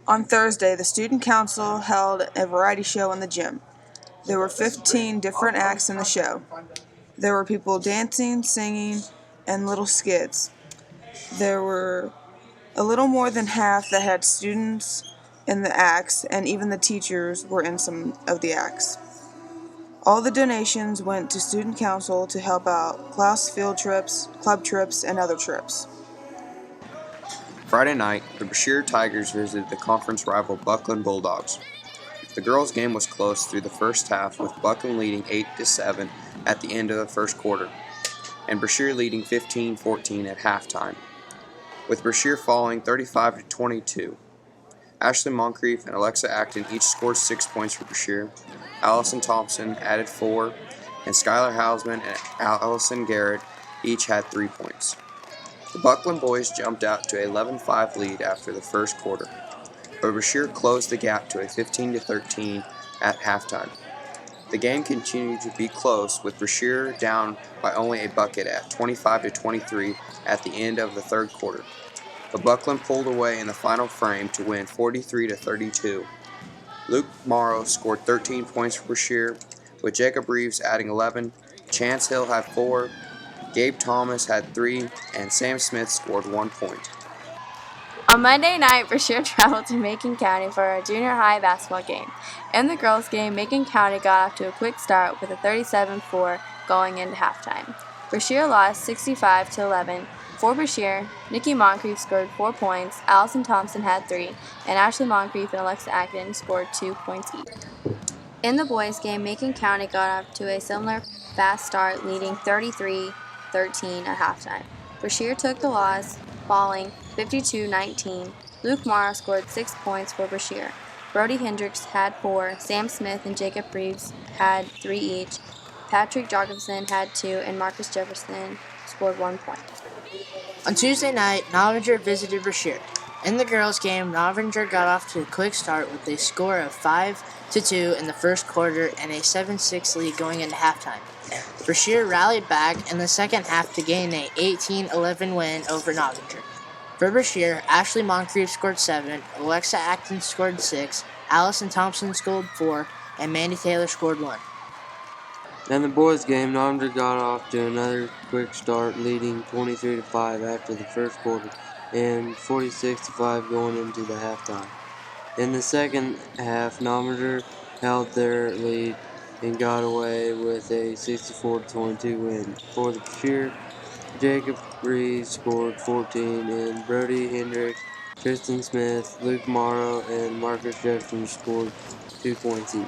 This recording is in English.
On Thursday, the student council held a variety show in the gym. There were 15 different acts in the show. There were people dancing, singing, and little skits. There were a little more than half that had students in the acts, and even the teachers were in some of the acts. All the donations went to student council to help out class field trips, club trips, and other trips. Friday night, the Brashear Tigers visited the conference rival Buckland Bulldogs. The girls' game was close through the first half, with Buckland leading 8-7 at the end of the first quarter, and Brashear leading 15-14 at halftime, with Brashear falling 35-22. Ashley Moncrief and Alexa Acton each scored 6 points for Brashear. Allison Thompson added 4, and Skylar Hausman and Allison Garrett each had 3 points. The Buckland boys jumped out to an 11-5 lead after the first quarter, but Brashear closed the gap to a 15-13 at halftime. The game continued to be close, with Brashear down by only a bucket at 25-23 at the end of the third quarter. But Buckland pulled away in the final frame to win 43-32. Luke Morrow scored 13 points for Brashear, with Jacob Reeves adding 11. Chance Hill had 4, Gabe Thomas had 3, and Sam Smith scored 1 point. On Monday night, Brashear traveled to Macon County for a junior high basketball game. In the girls' game, Macon County got off to a quick start with a 37-4 going into halftime. Brashear lost 65-11. For Brashear, Nikki Moncrief scored 4 points, Allison Thompson had 3, and Ashley Moncrief and Alexa Acton scored 2 points each. In the boys' game, Macon County got off to a similar fast start, leading 33-13 at halftime. Brashear took the loss, falling 52-19. Luke Morrow scored 6 points for Brashear. Brody Hendricks had 4, Sam Smith and Jacob Reeves had 3 each, Patrick Jorgensen had 2, and Marcus Jefferson scored 1 point. On Tuesday night, Novinger visited Brashear. In the girls' game, Novinger got off to a quick start with a score of 5-2 in the first quarter and a 7-6 lead going into halftime. Brashear rallied back in the second half to gain a 18-11 win over Novinger. For Brashear, Ashley Moncrief scored 7, Alexa Acton scored 6, Allison Thompson scored 4, and Mandy Taylor scored 1. In the boys' game, Novinger got off to another quick start, leading 23-5 after the first quarter and 46-5 going into the halftime. In the second half, Novinger held their lead and got away with a 64-22 win. For the Brashear, Jacob Reeves scored 14, and Brody Hendricks, Tristan Smith, Luke Morrow, and Marcus Jefferson scored 2 points each.